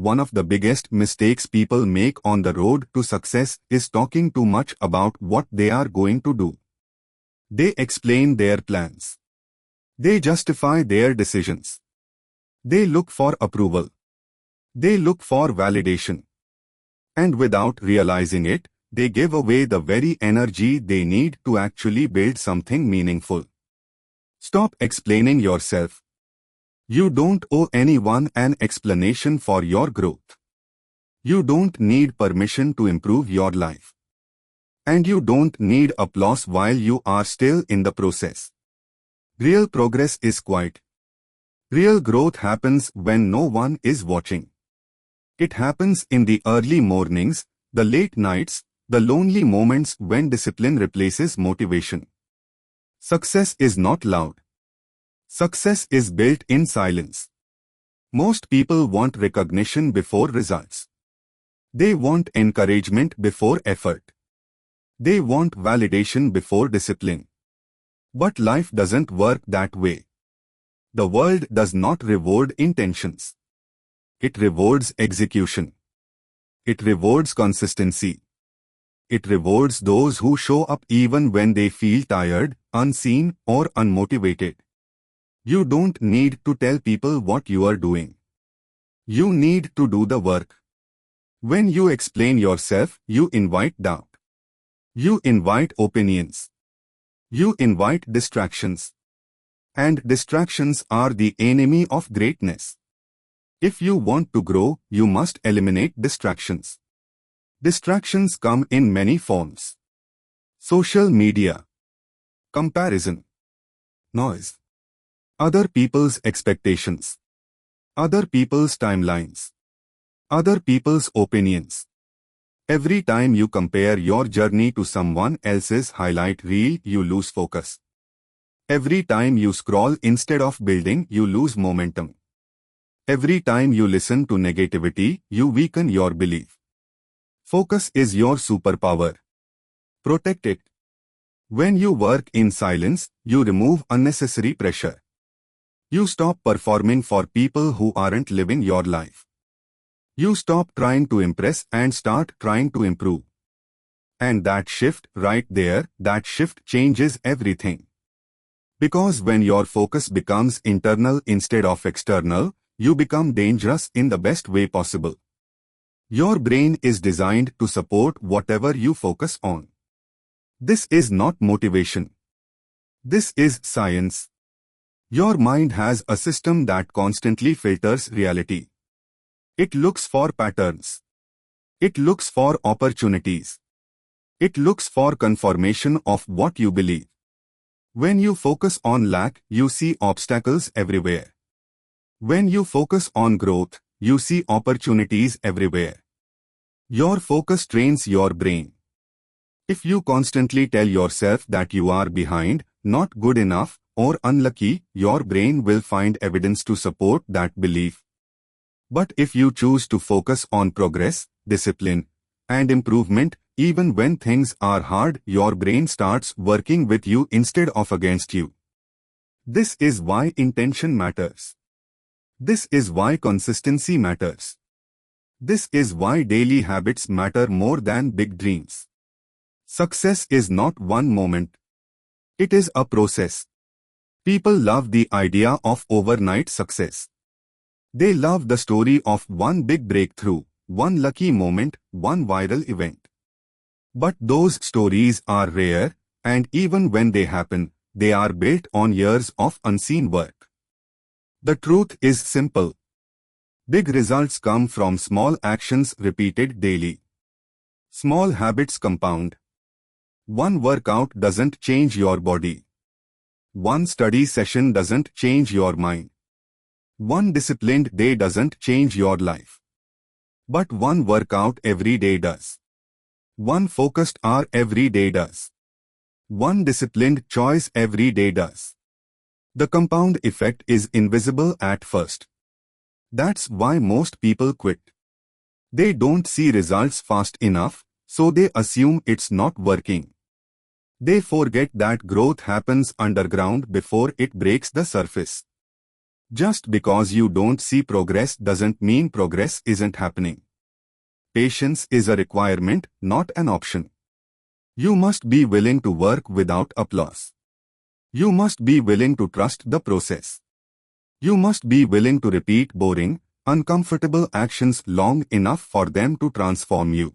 one of the biggest mistakes people make on the road to success is talking too much about what they are going to do. They explain their plans. They justify their decisions. They look for approval. They look for validation. And without realizing it, they give away the very energy they need to actually build something meaningful. Stop explaining yourself. You don't owe anyone an explanation for your growth. You don't need permission to improve your life. And you don't need applause while you are still in the process. Real progress is quiet. Real growth happens when no one is watching. It happens in the early mornings, the late nights, the lonely moments when discipline replaces motivation. Success is not loud. Success is built in silence. Most people want recognition before results. They want encouragement before effort. They want validation before discipline. But life doesn't work that way. The world does not reward intentions. It rewards execution. It rewards consistency. It rewards those who show up even when they feel tired, unseen, or unmotivated. You don't need to tell people what you are doing. You need to do the work. When you explain yourself, you invite doubt. You invite opinions. You invite distractions. And distractions are the enemy of greatness. If you want to grow, you must eliminate distractions. Distractions come in many forms. Social media. Comparison. Noise. Other people's expectations. Other people's timelines. Other people's opinions. Every time you compare your journey to someone else's highlight reel, you lose focus. Every time you scroll instead of building, you lose momentum. Every time you listen to negativity, you weaken your belief. Focus is your superpower. Protect it. When you work in silence, you remove unnecessary pressure. You stop performing for people who aren't living your life. You stop trying to impress and start trying to improve. And that shift right there, that shift changes everything. Because when your focus becomes internal instead of external, you become dangerous in the best way possible. Your brain is designed to support whatever you focus on. This is not motivation. This is science. Your mind has a system that constantly filters reality. It looks for patterns. It looks for opportunities. It looks for confirmation of what you believe. When you focus on lack, you see obstacles everywhere. When you focus on growth, you see opportunities everywhere. Your focus trains your brain. If you constantly tell yourself that you are behind, not good enough, or unlucky, your brain will find evidence to support that belief. But if you choose to focus on progress, discipline, and improvement, even when things are hard, your brain starts working with you instead of against you. This is why intention matters. This is why consistency matters. This is why daily habits matter more than big dreams. Success is not one moment. It is a process. People love the idea of overnight success. They love the story of one big breakthrough, one lucky moment, one viral event. But those stories are rare, and even when they happen, they are built on years of unseen work. The truth is simple. Big results come from small actions repeated daily. Small habits compound. One workout doesn't change your body. One study session doesn't change your mind. One disciplined day doesn't change your life. But one workout every day does. One focused hour every day does. One disciplined choice every day does. The compound effect is invisible at first. That's why most people quit. They don't see results fast enough, so they assume it's not working. They forget that growth happens underground before it breaks the surface. Just because you don't see progress doesn't mean progress isn't happening. Patience is a requirement, not an option. You must be willing to work without applause. You must be willing to trust the process. You must be willing to repeat boring, uncomfortable actions long enough for them to transform you.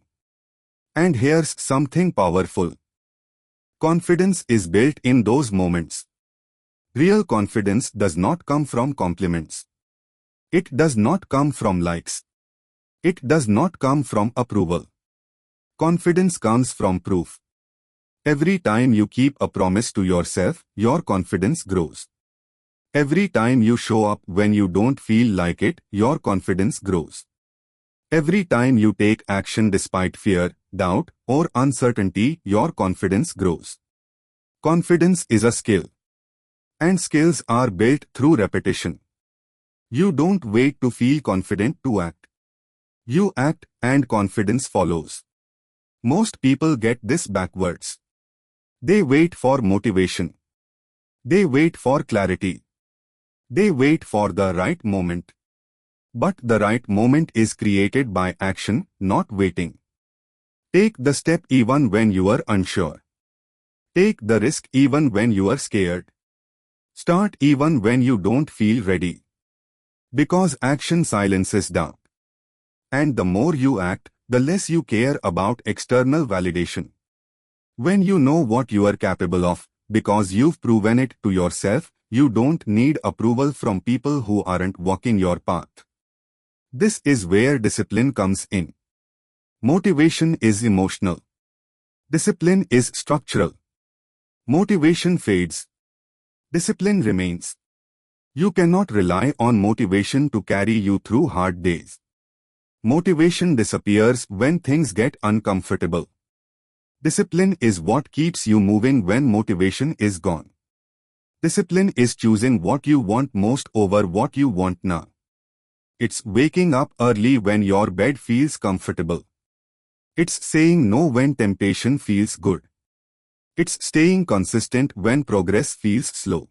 And here's something powerful. Confidence is built in those moments. Real confidence does not come from compliments. It does not come from likes. It does not come from approval. Confidence comes from proof. Every time you keep a promise to yourself, your confidence grows. Every time you show up when you don't feel like it, your confidence grows. Every time you take action despite fear, doubt, or uncertainty, your confidence grows. Confidence is a skill. And skills are built through repetition. You don't wait to feel confident to act. You act and confidence follows. Most people get this backwards. They wait for motivation. They wait for clarity. They wait for the right moment. But the right moment is created by action, not waiting. Take the step even when you are unsure. Take the risk even when you are scared. Start even when you don't feel ready. Because action silences doubt. And the more you act, the less you care about external validation. When you know what you are capable of, because you've proven it to yourself, you don't need approval from people who aren't walking your path. This is where discipline comes in. Motivation is emotional. Discipline is structural. Motivation fades. Discipline remains. You cannot rely on motivation to carry you through hard days. Motivation disappears when things get uncomfortable. Discipline is what keeps you moving when motivation is gone. Discipline is choosing what you want most over what you want now. It's waking up early when your bed feels comfortable. It's saying no when temptation feels good. It's staying consistent when progress feels slow.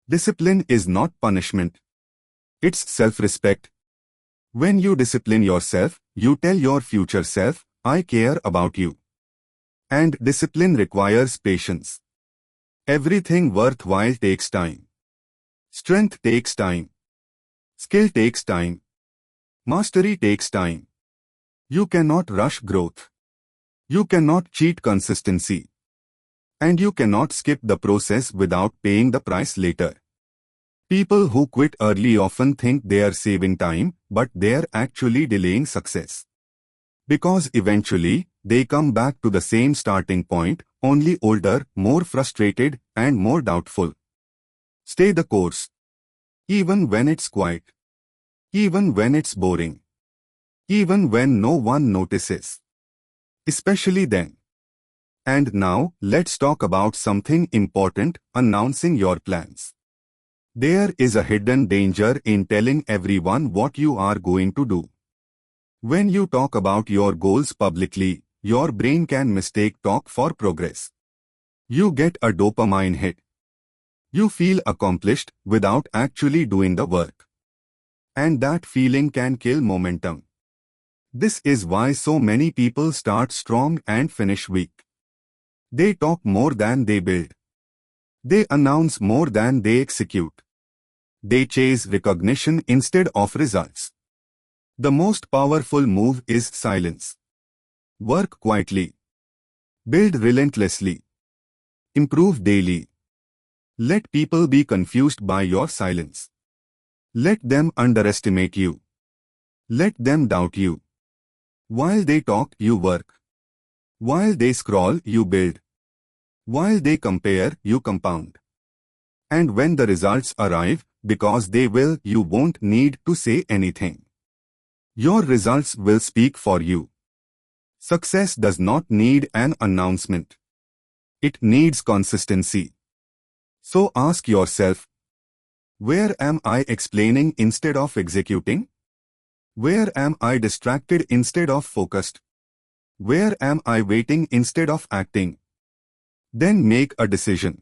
Discipline is not punishment. It's self-respect. When you discipline yourself, you tell your future self, I care about you. And discipline requires patience. Everything worthwhile takes time. Strength takes time. Skill takes time. Mastery takes time. You cannot rush growth. You cannot cheat consistency. And you cannot skip the process without paying the price later. People who quit early often think they are saving time, but they are actually delaying success. Because eventually, they come back to the same starting point, only older, more frustrated, and more doubtful. Stay the course. Even when it's quiet. Even when it's boring. Even when no one notices. Especially then. And now, let's talk about something important, announcing your plans. There is a hidden danger in telling everyone what you are going to do. When you talk about your goals publicly, your brain can mistake talk for progress. You get a dopamine hit. You feel accomplished without actually doing the work. And that feeling can kill momentum. This is why so many people start strong and finish weak. They talk more than they build. They announce more than they execute. They chase recognition instead of results. The most powerful move is silence. Work quietly. Build relentlessly. Improve daily. Let people be confused by your silence. Let them underestimate you. Let them doubt you. While they talk, you work. While they scroll, you build. While they compare, you compound. And when the results arrive, because they will, you won't need to say anything. Your results will speak for you. Success does not need an announcement. It needs consistency. So ask yourself, where am I explaining instead of executing? Where am I distracted instead of focused? Where am I waiting instead of acting? Then make a decision.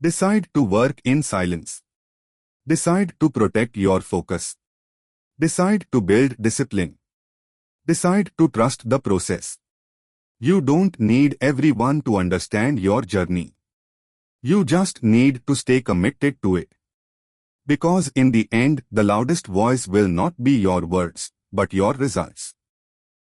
Decide to work in silence. Decide to protect your focus. Decide to build discipline. Decide to trust the process. You don't need everyone to understand your journey. You just need to stay committed to it. Because in the end, the loudest voice will not be your words, but your results.